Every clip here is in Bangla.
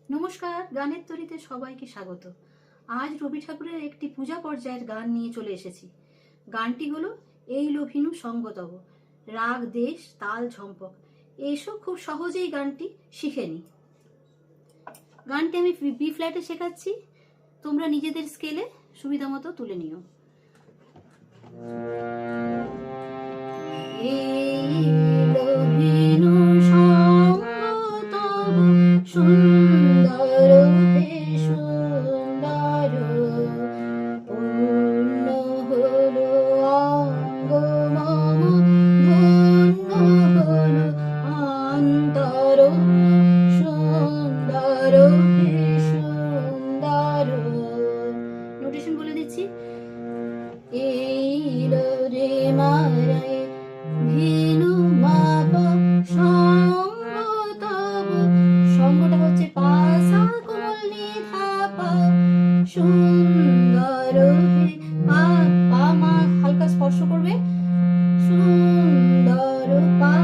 নমস্কার, গানের তরীতে সবাইকে স্বাগত। আজ রবি ঠাকুরের একটি পূজা পর্যায়ের গান নিয়ে চলে এসেছি। গানটি হলো এই লোভিনু সঙ্গতব, রাগ দেশ তাল ঝম্পক। এসো খুব সহজেই গানটি শিখে নি। গানটি আমি বি ফ্ল্যাটে শেখাচ্ছি, তোমরা নিজেদের স্কেলে সুবিধা মতো তুলে নিও। এই লোভিনু সঙ্গতব সুন্দর হে সুন্দর, পূর্ণ হলো অঙ্গ মম, ধন্য হলো অন্তর, সুন্দর হে সুন্দর। নোটেশন বলে দিচ্ছি। এইলো রে মারায় ভিনু মাপ সঙ্গতব, সঙ্গটা হচ্ছে পা সা কোমল নি ধা পা, সুন্দর হে পা, পা মা হালকা স্পর্শ করবে, সুন্দর পা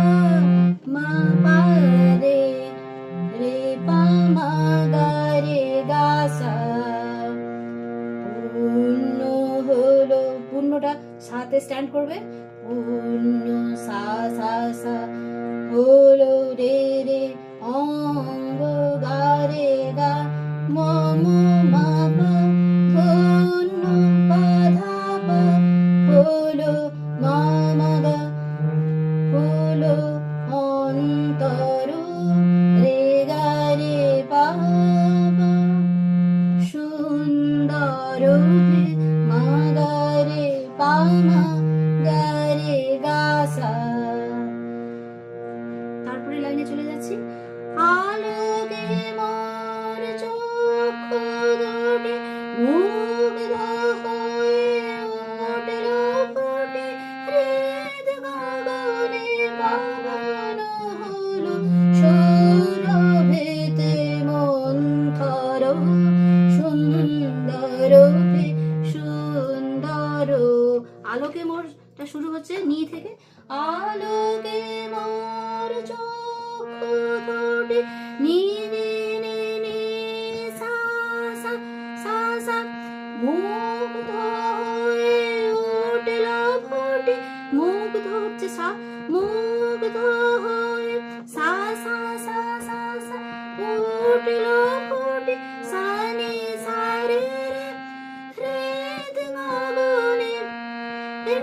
মা পা রে, রে পা মা গা রে গা সা, পূর্ণ হলো, পূর্ণটা সাথে স্ট্যান্ড করবে, পূর্ণ সা সা সা, হলো রে রে অঙ্গ গা রে গা, মম মা পা, ধন্য পা ধা পা, হলো মা মা গা, হলো অন্তর, রে গা রে পা পা, সুন্দর হে মা গা রে পা মা গা রে গা সা। তারপরে লাইনে চলে যাচ্ছি। আলোকে মোর চক্ষু দুটি মুগ্ধ হয়ে উঠল ফুটে, হৃদ গগনে পাবন হলো সৌরভেতে মন্থর, সুন্দর হে সুন্দর। আলোকে মোরটা শুরু হচ্ছে নি থেকে, আলোকে মোর চক্ষু দুটি, নি নি নি নি সা সা সা সা, মুগ্ধ হয়ে উঠল ফুটে, মুগ্ধ হচ্ছে সা, মুগ্ধ হয়ে সা সা সা সা সা, উঠল ফুটে, সা নি সা রে রে, হৃদ গগনে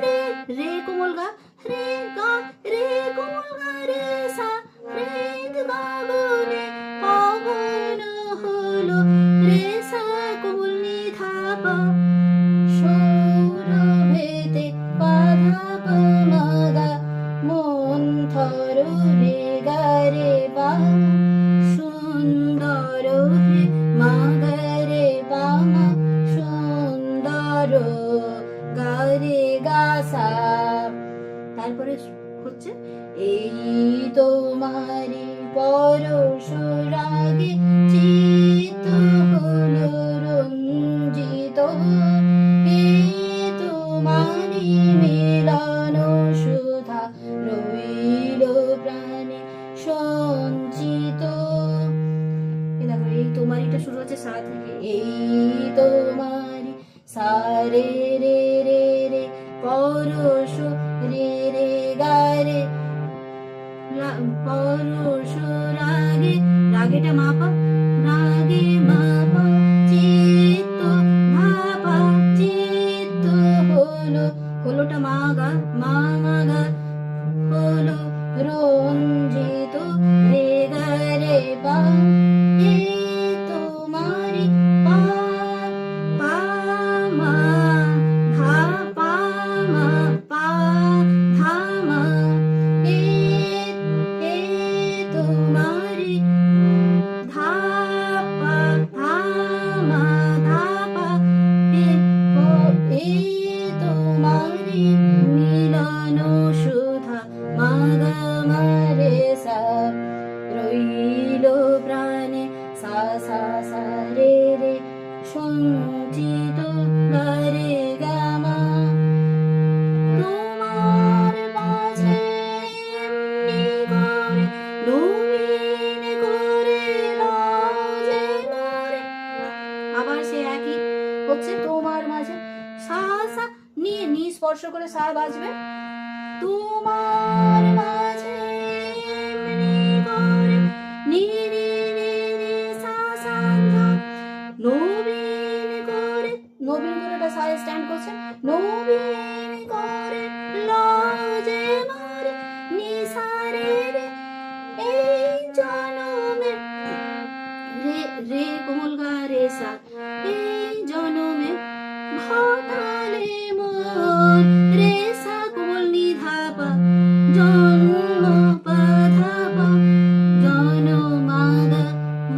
রে, রে কোমল গা, রে গা রে কোমল গা রে সা, হৃদ গগনে পাবন হলো, রে সা কোমল নি ধা পা, সৌরভেতে পা ধা পা মা গা, মন্থর রে গা রে পা, সুন্দর হে মা গা রে পা মা, সুন্দর গা রে গা সা। তারপরে হচ্ছে এই তোমারি পরশ রাগে চিত্ত হলো রঞ্জিত, এই তোমারি মিলন সুধা রইল প্রাণে সঞ্চিত। দেখো এই তোমারিটা শুরু হচ্ছে সা থেকে, এই তোমারি সা রে রে রে রে, পরশ রে রে গা রে, পরশ রাগে, রাগেটা মা পা, রাগে মা পা, চিত্ত মা পা, চিত্ত হলো, হলোটা মা গা, মা মা গা, হলো রঞ্জিত, রে গা রে পা, এই তোমারি পা পা মা ধা পা মা পা ধা মা, এ তোমারি ধা স্পর্শ করে সা বাজবে। তোমার মাঝে এমনি করে নি নি নি নি সা সা ধা, নবীন করে, নবীন করেটা সা স্ট্যান্ড করছে, নবীন করে লাজে মোরে নি সা রে রে, এই জনমে রে রে কোমল গা রে সা, এই জনমে ঘটালে মোর রে সা কোমল নি ধা পা, জন্ম পা ধা পা, জনমাগা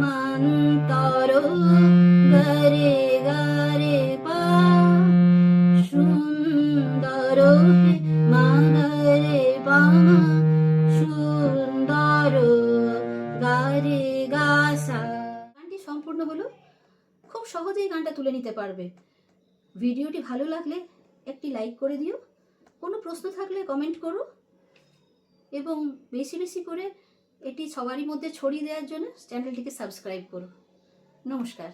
মান্তর গরে গরে পা, সুন্দর হে মাগরে পামা, সুন্দর গারে গাসা। গানটি সম্পূর্ণ হলো। খুব সহজেই গানটা তুলে নিতে পারবে। ভিডিওটি ভালো লাগলে একটি লাইক করে দিও, কোনো প্রশ্ন থাকলে কমেন্ট করো, এবং বেশি বেশি করে এটি সবারই মধ্যে ছড়িয়ে দেওয়ার জন্য চ্যানেলটিকে সাবস্ক্রাইব করো। নমস্কার।